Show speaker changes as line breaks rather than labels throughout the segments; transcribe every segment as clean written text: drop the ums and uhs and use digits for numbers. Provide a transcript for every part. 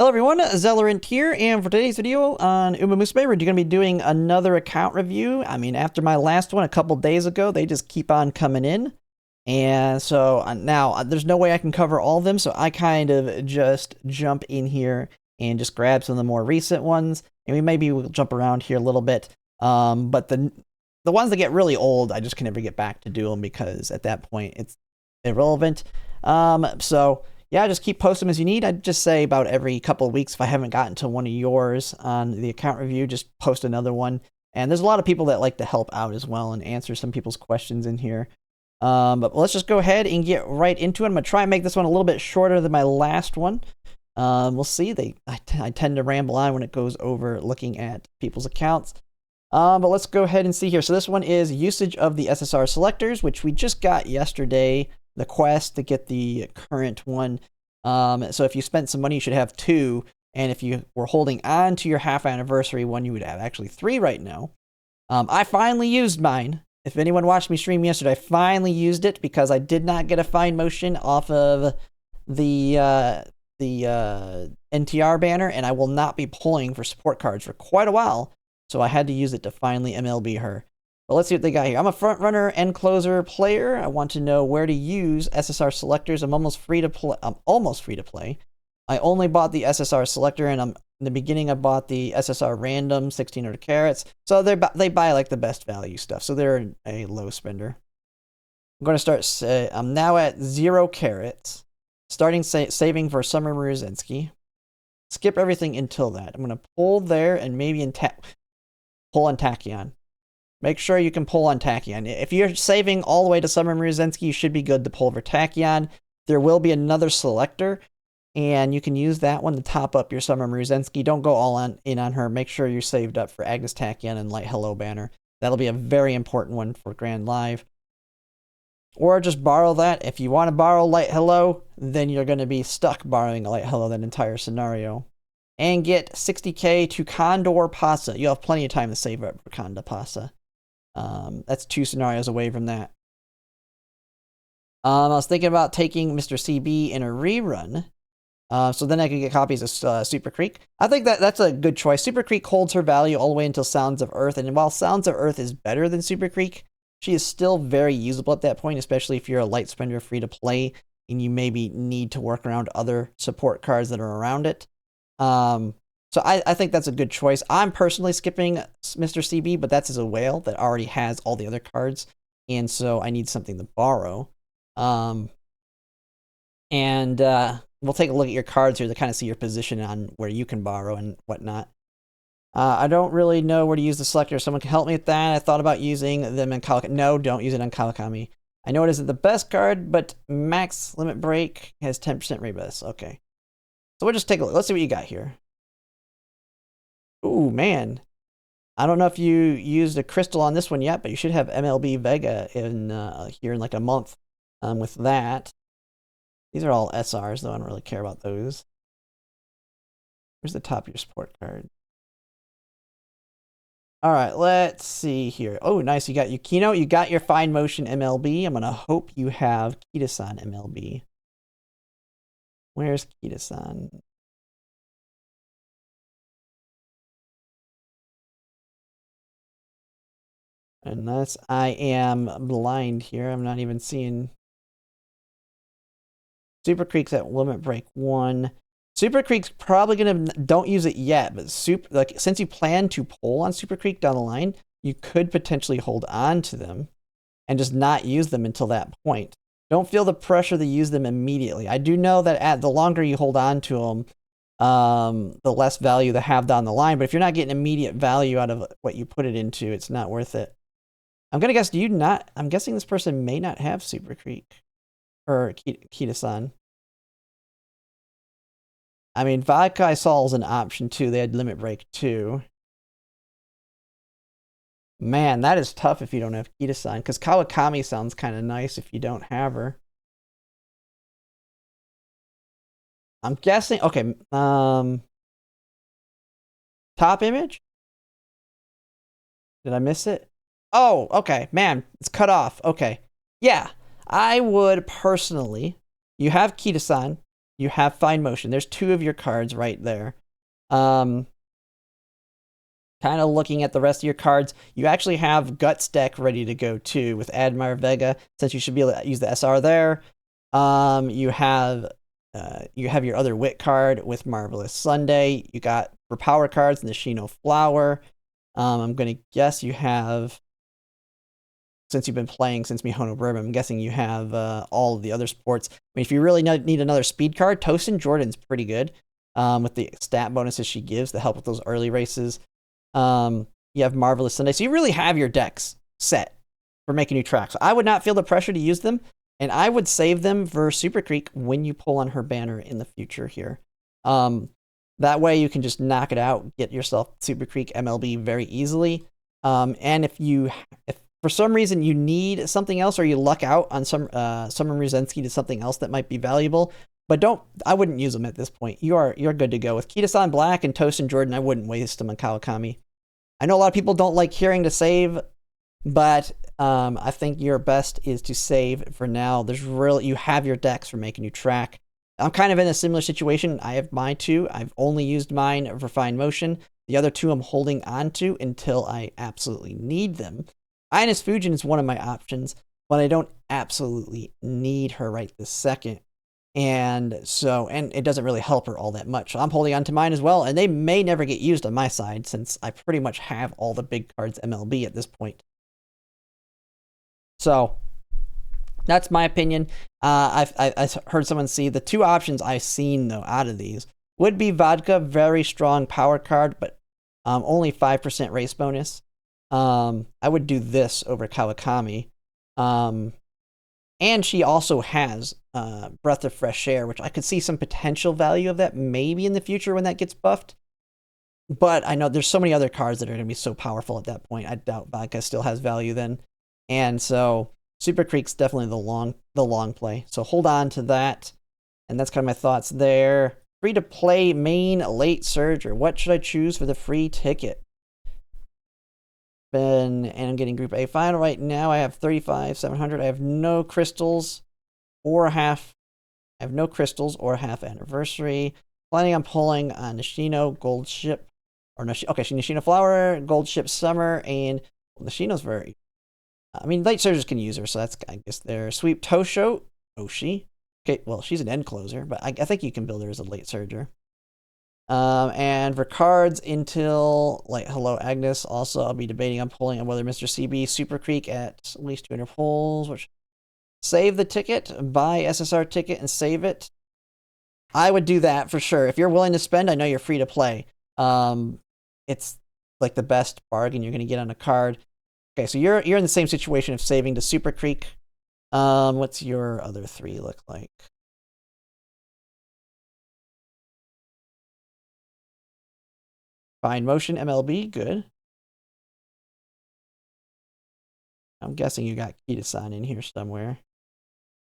Hello everyone, Zellerant here, and for today's video on Umamusume, we're going to be doing another account review. I mean, after my last one a couple days ago, they just keep on coming in. And so now there's no way I can cover all of them, so I kind of just jump in here and just grab some of the more recent ones. And maybe we'll jump around here a little bit. But the ones that get really old, I just can never get back to do them because at that point it's irrelevant. So yeah, just keep posting them as you need. I'd just say about every couple of weeks, if I haven't gotten to one of yours on the account review, just post another one. And there's a lot of people that like to help out as well and answer some people's questions in here. But let's just go ahead and get right into it. I'm going to try and make this one a little bit shorter than my last one. We'll see. I tend to ramble on when it goes over looking at people's accounts. But let's go ahead and see here. So this one is usage of the SSR selectors, which we just got yesterday. The quest to get the current one. So if you spent some money, you should have 2. And if you were holding on to your half anniversary one, you would have actually 3 right now. I finally used mine. If anyone watched me stream yesterday, I finally used it because I did not get a fine motion off of the NTR banner, and I will not be pulling for support cards for quite a while. So I had to use it to finally MLB her. But let's see what they got here. I'm a front runner and closer player. I want to know where to use SSR selectors. I'm almost free to play. I only bought the SSR selector, and in the beginning I bought the SSR random 1600 carats. So they buy like the best value stuff. So they're a low spender. I'm going to start. I'm now at 0 carats. Starting saving for Summer Muruzensky. Skip everything until that. I'm going to pull there and maybe pull on Tachyon. Make sure you can pull on Tachyon. If you're saving all the way to Summer Muruzensky, you should be good to pull for Tachyon. There will be another selector, and you can use that one to top up your Summer Muruzensky. Don't go all in on her. Make sure you're saved up for Agnes Tachyon and Light Hello banner. That'll be a very important one for Grand Live. Or just borrow that. If you want to borrow Light Hello, then you're going to be stuck borrowing a Light Hello that entire scenario. And get 60k to Condor Pasa. You'll have plenty of time to save up for Condor Pasa. That's 2 scenarios away from that. I was thinking about taking Mr. CB in a rerun. So then I could get copies of Super Creek. I think that's a good choice. Super Creek holds her value all the way until Sounds of Earth. And while Sounds of Earth is better than Super Creek, she is still very usable at that point, especially if you're a light spender free to play and you maybe need to work around other support cards that are around it. So I think that's a good choice. I'm personally skipping Mr. CB, but that's as a whale that already has all the other cards. And so I need something to borrow. We'll take a look at your cards here to kind of see your position on where you can borrow and whatnot. I don't really know where to use the selector. Someone can help me with that. I thought about using them in Kawakami. No, don't use it on Kawakami. I know it isn't the best card, but max limit break has 10% rebus. Okay. So we'll just take a look. Let's see what you got here. Ooh, man. I don't know if you used a crystal on this one yet, but you should have MLB Vega in here in like a month with that. These are all SRs, though I don't really care about those. Where's the top of your support card? All right, let's see here. Oh, nice. You got Yukino. You got your Fine Motion MLB. I'm going to hope you have Kita-san MLB. Where's Kita-san? Unless I am blind here. I'm not even seeing. Super Creek's at limit break 1. Super Creek's probably going to, don't use it yet, but since you plan to pull on Super Creek down the line, you could potentially hold on to them and just not use them until that point. Don't feel the pressure to use them immediately. I do know that the longer you hold on to them, the less value they have down the line, but if you're not getting immediate value out of what you put it into, it's not worth it. I'm going to guess I'm guessing this person may not have Super Creek or Kita-san. I mean, Vodka I saw is an option too. They had limit break 2. Man, that is tough if you don't have Kita-san, because Kawakami sounds kind of nice if you don't have her. I'm guessing, okay, top image? Did I miss it? Oh, okay, man, it's cut off. Okay, yeah, I would personally, you have Kita-san, You have Fine Motion. There's 2 of your cards right there. Kind of looking at the rest of your cards, you actually have Guts deck ready to go too with Admire Vega, since you should be able to use the SR there. You have your other Wit card with Marvelous Sunday. You got for power cards Nishino Flower. I'm gonna guess you have, since you've been playing since Mihono Bourbon, I'm guessing you have all of the other sports. I mean, if you really need another speed card, Tosin Jordan's pretty good with the stat bonuses she gives to help with those early races. You have Marvelous Sunday. So you really have your decks set for making new tracks. I would not feel the pressure to use them, and I would save them for Super Creek when you pull on her banner in the future here. That way you can just knock it out, get yourself Super Creek MLB very easily. And if for some reason you need something else, or you luck out on Summer Ruzensky to something else that might be valuable, but I wouldn't use them at this point. You're good to go. With Kita-san Black and Tosin Jordan, I wouldn't waste them on Kawakami. I know a lot of people don't like hearing to save, but I think your best is to save for now. You have your decks for making you track. I'm kind of in a similar situation. I have mine too. I've only used mine for Fine Motion. The other 2 I'm holding on to until I absolutely need them. Ines Fujin is one of my options, but I don't absolutely need her right this second. And it doesn't really help her all that much. So I'm holding on to mine as well, and they may never get used on my side since I pretty much have all the big cards MLB at this point. So that's my opinion. I heard someone see the 2 options I've seen though out of these would be Vodka, very strong power card, but only 5% race bonus. I would do this over Kawakami. And she also has Breath of Fresh Air, which I could see some potential value of that maybe in the future when that gets buffed. But I know there's so many other cards that are going to be so powerful at that point. I doubt Vodka still has value then. And so Super Creek's definitely the long play. So hold on to that. And that's kind of my thoughts there. Free to play main late surge, or what should I choose for the free ticket? And I'm getting Group A final right now. I have 35,700. I have no crystals or half. I have no crystals or half anniversary. Planning on pulling on Nishino Gold Ship, or Nishino Flower, Gold Ship Summer, and Nishino's very. I mean, late surgers can use her, so that's, I guess, there. Sweep Tosho Oshi. Okay, well, she's an end closer, but I think you can build her as a late surger. And for cards until, like, Hello Agnes, also I'll be debating on pulling on whether Mr. CB Super Creek at least 200 pulls, which save the ticket, buy SSR ticket and save it. I would do that for sure. If you're willing to spend, I know you're free to play. It's like the best bargain you're going to get on a card. Okay, so you're in the same situation of saving to Super Creek. What's your other 3 look like? Fine Motion MLB, good. I'm guessing you got Kita-san in here somewhere.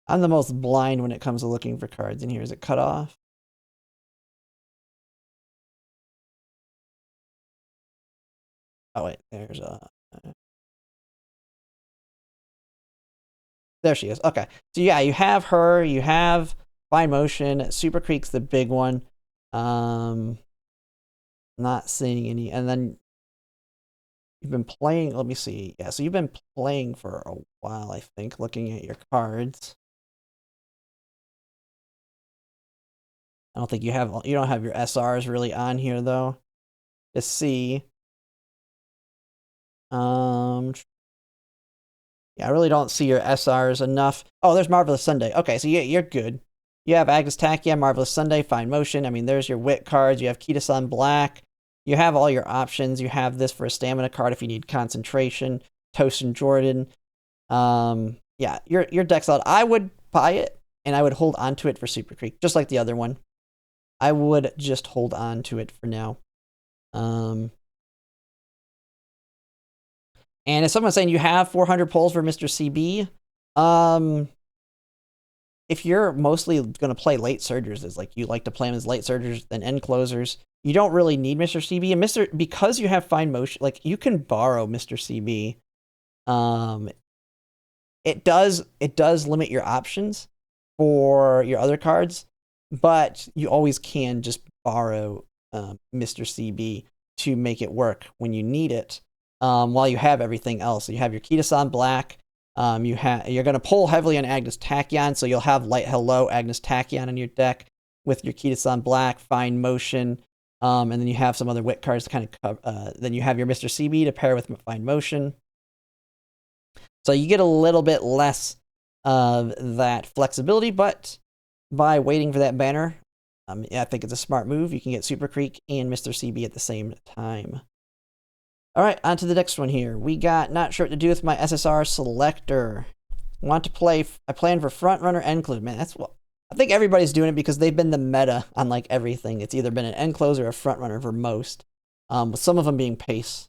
I'm the most blind when it comes to looking for cards in here. Is it cut off? Oh wait, there's there she is. Okay, so yeah, you have her. You have Fine Motion. Super Creek's the big one. Not seeing any, and then you've been playing. Let me see. Yeah, so you've been playing for a while, I think. Looking at your cards, I don't think you don't have your SRs really on here though. To see. Yeah, I really don't see your SRs enough. Oh, there's Marvelous Sunday. Okay, so you're good. You have Agnes Takia, Marvelous Sunday, Fine Motion. I mean, there's your Wit cards. You have Kita-san Black. You have all your options. You have this for a stamina card if you need concentration. Tosin Jordan. Yeah, your deck's out. I would buy it, and I would hold on to it for Super Creek, just like the other one. I would just hold on to it for now. And if someone's saying you have 400 pulls for Mr. CB, if you're mostly going to play late surgers, as like you like to play them as late surgers than end closers, you don't really need Mr. CB. And because you have Fine Motion, like you can borrow Mr. CB. It does limit your options for your other cards. but you always can just borrow Mr. CB to make it work when you need it. While you have everything else, so you have your Kita-san Black. You're going to pull heavily on Agnes Tachyon, so you'll have Light Hello Agnes Tachyon in your deck with your Kita-san Black, Fine Motion, and then you have some other Wit cards to kind of then you have your Mr. CB to pair with Fine Motion. So you get a little bit less of that flexibility, but by waiting for that banner, I think it's a smart move. You can get Super Creek and Mr. CB at the same time. All right, on to the next one here. We got not sure what to do with my SSR Selector. Want to play, I plan for Front Runner Enclose. Man, that's what, I think everybody's doing it because they've been the meta on like everything. It's either been an Enclose or a Front Runner for most, with some of them being Pace.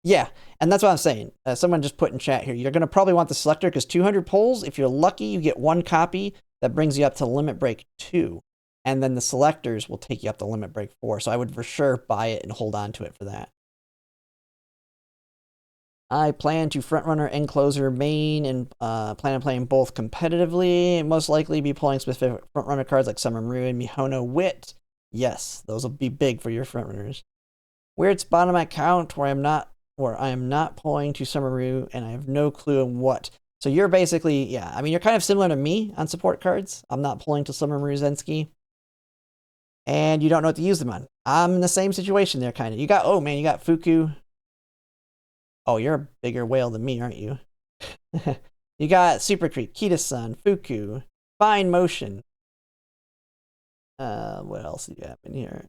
Yeah, and that's what I'm saying. Someone just put in chat here. You're going to probably want the Selector because 200 pulls. If you're lucky, you get one copy that brings you up to Limit Break 2. And then the Selectors will take you up to Limit Break 4. So I would for sure buy it and hold on to it for that. I plan to Frontrunner, Encloser, main, and plan on playing both competitively. Most likely be pulling specific Frontrunner cards like Summer Ruin, Mihono, Wit. Yes, those will be big for your Frontrunners. Weird spot on my account where I am not pulling to Summeru, and I have no clue on what. So you're basically, yeah, I mean, you're kind of similar to me on support cards. I'm not pulling to Summeru Zensky. And you don't know what to use them on. I'm in the same situation there, kind of. You got, oh man, you got Fuku. Oh, you're a bigger whale than me, aren't you? You got Super Creep, Kita-san, Fuku, Fine Motion. What else do you have in here?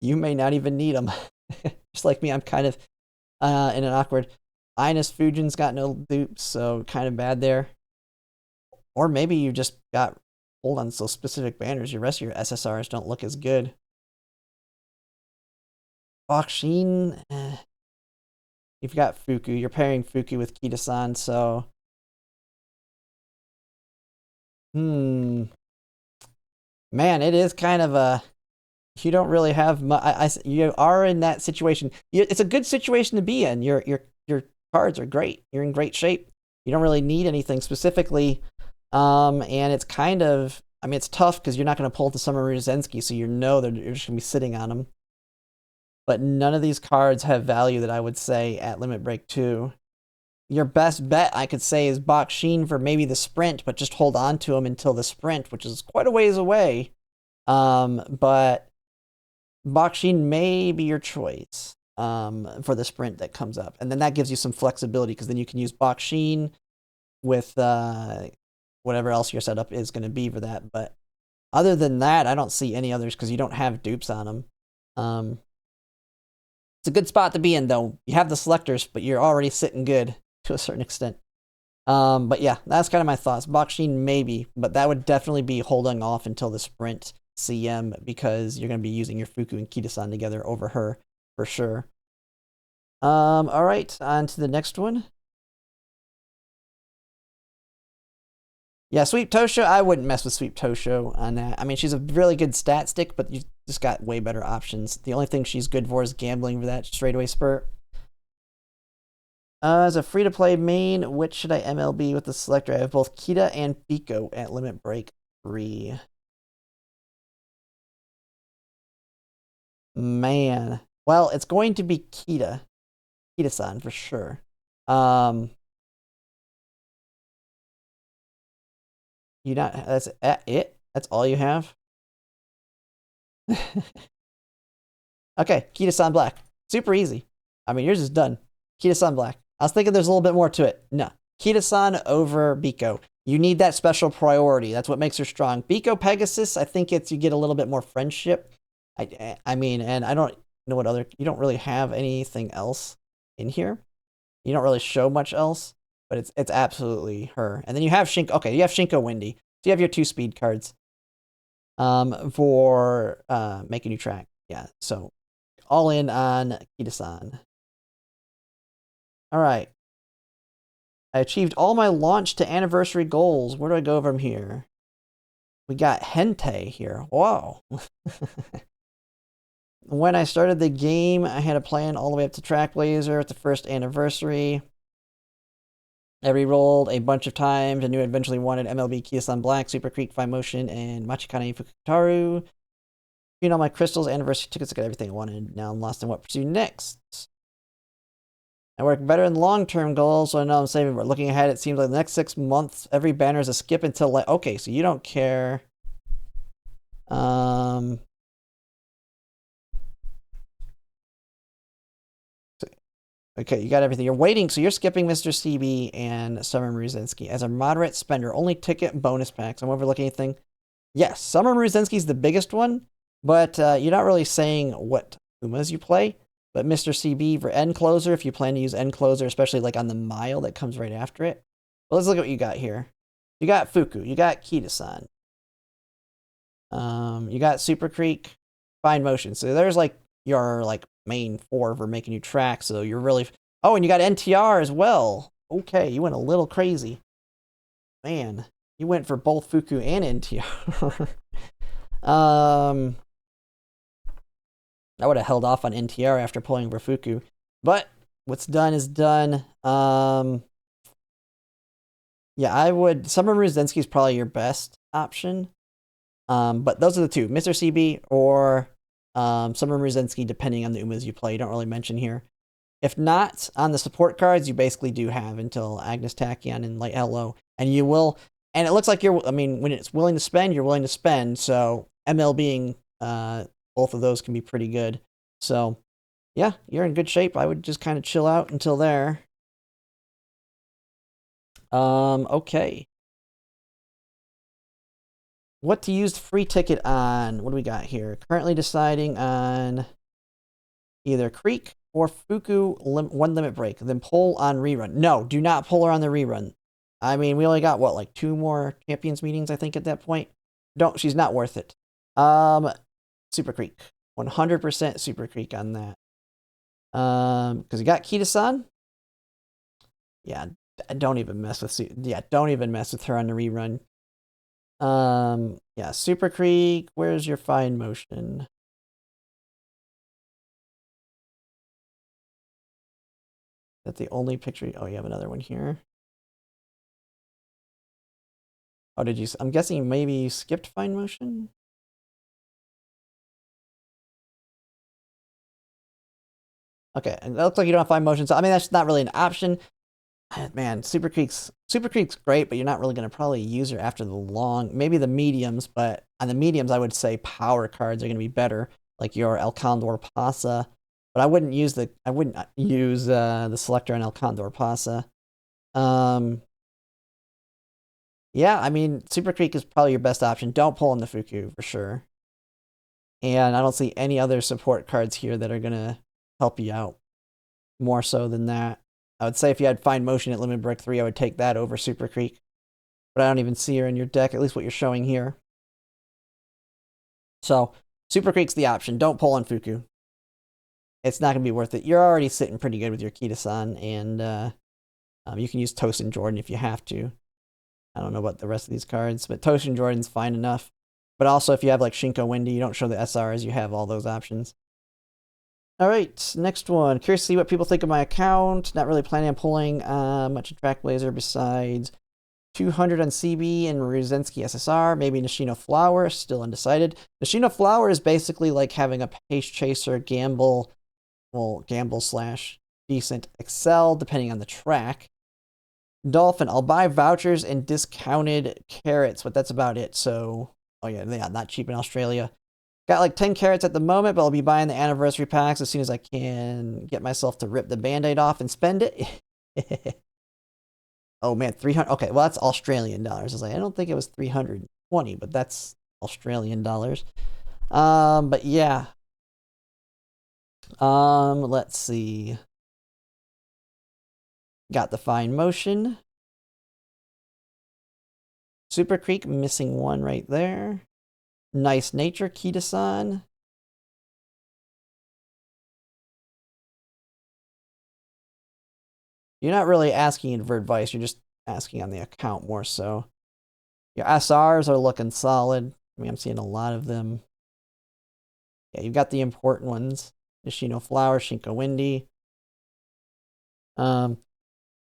You may not even need them. Just like me, I'm kind of in an awkward. Ines Fujin's got no dupes, so kind of bad there. Or maybe you just got hold on so specific banners. Your rest of your SSRs don't look as good. Bakshin, you've got Fuku. You're pairing Fuku with Kita-san, so man, it is kind of a. You don't really have much. You are in that situation. It's a good situation to be in. Your cards are great. You're in great shape. You don't really need anything specifically. And it's kind of, I mean, it's tough because you're not going to pull the Summeru Zensky, so you know that you're just going to be sitting on them. But none of these cards have value that I would say at Limit Break 2. Your best bet, I could say, is Bakshin for maybe the sprint, but just hold on to them until the sprint, which is quite a ways away. But Bakshin may be your choice for the sprint that comes up. And then that gives you some flexibility because then you can use Bakshin with whatever else your setup is going to be for that. But other than that, I don't see any others because you don't have dupes on them. It's a good spot to be in, though. You have the Selectors, but you're already sitting good to a certain extent. But yeah, that's kind of my thoughts. Bakshin maybe, but that would definitely be holding off until the sprint CM because you're going to be using your Fuku and Kita-san together over her for sure. All right, on to the next one. Yeah, Sweep Tosho, I wouldn't mess with Sweep Tosho on that. I mean, she's a really good stat stick, but you just got way better options. The only thing she's good for is gambling for that straightaway spurt. As a free-to-play main, which should I MLB with the Selector? I have both Kita and Biko at Limit Break 3. Man. Well, it's going to be Kita-san for sure. You not that's it? That's all you have? Okay, Kita-san Black. Super easy. I mean, yours is done. Kita-san Black. I was thinking there's a little bit more to it. No. Kita-san over Biko. You need that special priority. That's what makes her strong. Biko Pegasus, I think it's you get a little bit more friendship. I mean, and I don't know what other, you don't really have anything else in here. You don't really show much else, but it's absolutely her. And then you have Shinko. Okay, you have Shinko Windy. So you have your 2 speed cards for making you track. Yeah, so all in on Kita-san. All right. I achieved all my launch to anniversary goals. Where do I go from here? We got Hentei here. Whoa. When I started the game, I had a plan all the way up to Trackblazer at the first anniversary. I re-rolled a bunch of times and knew I eventually wanted MLB Kiyosan Black, Super Creek, Fine Motion, and Machikane Fukutaru. You know, my crystals, anniversary tickets, I got everything I wanted. Now I'm lost in what pursue next. I work better in long-term goals, so I know I'm saving. But looking ahead, it seems like the next 6 months, every banner is a skip until like. Okay, so you don't care. Okay, you got everything. You're waiting, so you're skipping Mr. CB and Summer Mruzinski as a moderate spender. Only ticket and bonus packs. I'm overlooking anything. Yes, Summer Mruzinski's the biggest one, but you're not really saying what Umas you play. But Mr. CB for end closer, if you plan to use end closer, especially like on the mile that comes right after it. But let's look at what you got here. You got Fuku, you got Kita-san. You got Super Creek, Fine Motion. So there's like your like main 4 for making you track. So you're really. Oh, and you got NTR as well. Okay, you went a little crazy. Man, you went for both Fuku and NTR. I would have held off on NTR after pulling for Fuku. But what's done is done. Yeah, I would. Summer Mruzinski is probably your best option. But those are the two, Mr. CB or Summer Mruzinski, depending on the Umas you play. You don't really mention here. If not, on the support cards, you basically do have until Agnes Tachyon and Light Hello. And you will, and it looks like you're, I mean, when it's willing to spend, you're willing to spend. So ML being both of those can be pretty good. So yeah, you're in good shape. I would just kind of chill out until there. Okay. What to use the free ticket on? What do we got here? Currently deciding on either Creek or Fuku 1 limit break. Then pull on rerun. No, do not pull her on the rerun. I mean, we only got what, like 2 more champions meetings, I think, at that point. Don't. She's not worth it. Super Creek. 100% Super Creek on that. Because you got Kita-san. Yeah, don't even mess with. Yeah, don't even mess with her on the rerun. Yeah, Super Creek. Where's your Fine Motion? That's the only picture. Oh, you have another one here. Oh, did you? I'm guessing maybe you skipped Fine Motion. Okay, and it looks like you don't have Fine Motion, so I mean that's not really an option. Man, Super Creek's great, but you're not really going to probably use her after the long, maybe the mediums, but on the mediums I would say power cards are going to be better, like your El Condor Pasa. But I wouldn't use the Selector on El Condor Pasa. Yeah, I mean Super Creek is probably your best option. Don't pull in the Fuku for sure. And I don't see any other support cards here that are going to help you out more so than that. I would say if you had Fine Motion at Limit Break 3, I would take that over Super Creek. But I don't even see her in your deck, at least what you're showing here. So, Super Creek's the option. Don't pull on Fuku. It's not going to be worth it. You're already sitting pretty good with your Kita-san, and you can use Toast and Jordan if you have to. I don't know about the rest of these cards, but Toast and Jordan's fine enough. But also, if you have like Shinko Wendy, you don't show the SRs, you have all those options. All right, next one. Curious to see what people think of my account. Not really planning on pulling much Track Blazer besides 200 on CB and Mruzinski SSR. Maybe Nishino Flower, still undecided. Nishino Flower is basically like having a Pace Chaser gamble, well, gamble / decent Excel, depending on the track. Dolphin, I'll buy vouchers and discounted carrots, but that's about it. So, oh yeah, not cheap in Australia. Got like 10 carrots at the moment, but I'll be buying the anniversary packs as soon as I can get myself to rip the band-aid off and spend it. Oh man, 300. Okay, well that's Australian dollars. I was like, I don't think it was 320, but that's Australian dollars. But yeah. Let's see. Got the Fine Motion. Super Creek, missing one right there. Nice Nature, Kita-san. You're not really asking for advice, you're just asking on the account more so. Your SRs are looking solid. I mean, I'm seeing a lot of them. Yeah, you've got the important ones. Nishino Flower, Shinko Windy.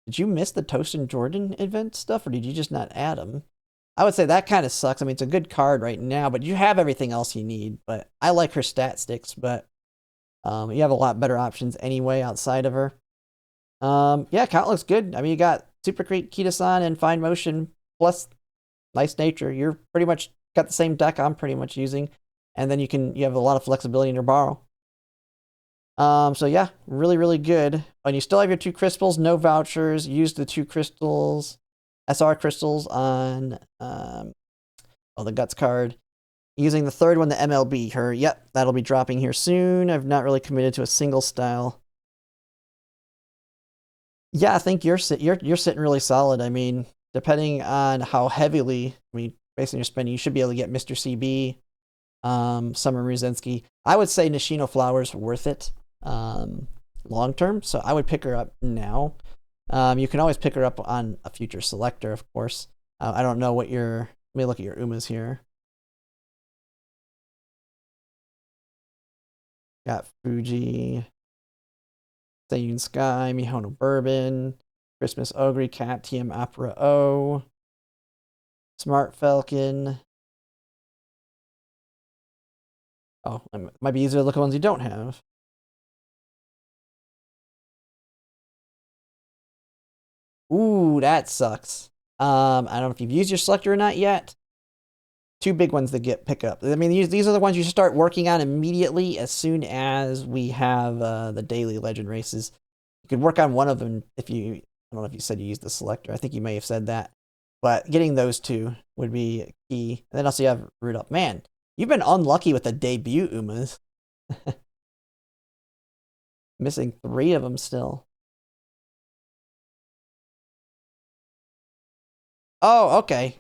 Did you miss the Toast and Jordan event stuff, or did you just not add them? I would say that kind of sucks. I mean, it's a good card right now, but you have everything else you need. But I like her stat sticks, but you have a lot better options anyway outside of her. Yeah, count looks good. I mean, you got Super Kita-san and Fine Motion plus Nice Nature. You're pretty much got the same deck I'm pretty much using, and then you have a lot of flexibility in your borrow. So yeah, really, really good. And you still have your 2 crystals, no vouchers. Use the 2 crystals, SR crystals on the Guts card. Using the 3rd one, the MLB. Yep, that'll be dropping here soon. I've not really committed to a single style. Yeah, I think you're sitting really solid. I mean, depending on how heavily, based on your spending, you should be able to get Mr. CB, Summer Ruzinski. I would say Nishino Flowers worth it long term, so I would pick her up now. You can always pick her up on a future selector, of course. I don't know what your. Let me look at your Umas here. Got Fuji, Sayun Sky, Mihono Bourbon, Christmas Ogre, Cat TM Opera O, Smart Falcon. Oh, it might be easier to look at ones you don't have. Ooh, that sucks. I don't know if you've used your selector or not yet. 2 big ones that get pick up. I mean, these are the ones you should start working on immediately as soon as we have the daily legend races. You could work on one of them if you. I don't know if you said you used the selector. I think you may have said that. But getting those 2 would be key. And then also you have Rudolph. Man, you've been unlucky with the debut Umas. Missing 3 of them still. Oh, okay.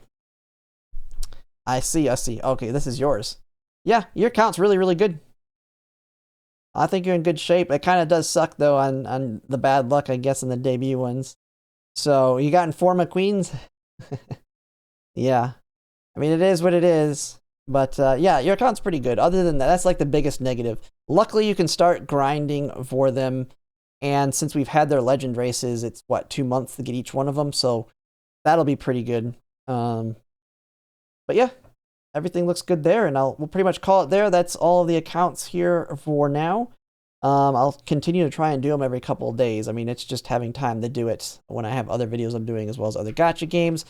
I see. Okay, this is yours. Yeah, your count's really, really good. I think you're in good shape. It kind of does suck, though, on the bad luck, I guess, in the debut ones. So, you got Informa Queens? Yeah. I mean, it is what it is. But, yeah, your account's pretty good. Other than that, that's like the biggest negative. Luckily, you can start grinding for them. And since we've had their legend races, it's, 2 months to get each one of them. So, that'll be pretty good. But yeah, everything looks good there, and we'll pretty much call it there. That's all of the accounts here for now. I'll continue to try and do them every couple of days. I mean, it's just having time to do it when I have other videos I'm doing as well as other gacha games.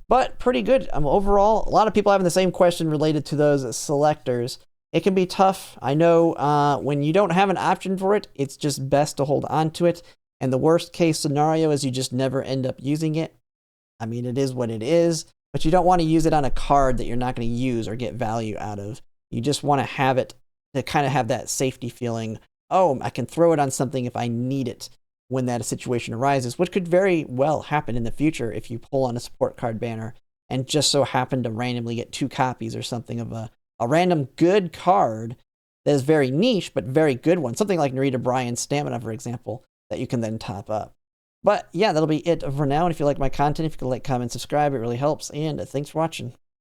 But pretty good. Overall, a lot of people having the same question related to those selectors. It can be tough. I know when you don't have an option for it, it's just best to hold on to it. And the worst case scenario is you just never end up using it. I mean, it is what it is. But you don't want to use it on a card that you're not going to use or get value out of. You just want to have it to kind of have that safety feeling. Oh, I can throw it on something if I need it when that situation arises, which could very well happen in the future if you pull on a support card banner and just so happen to randomly get 2 copies or something of a random good card that is very niche, but very good one. Something like Narita Bryan's Stamina, for example, that you can then top up. But yeah, that'll be it for now. And if you like my content, if you could like, comment, subscribe, it really helps. And thanks for watching.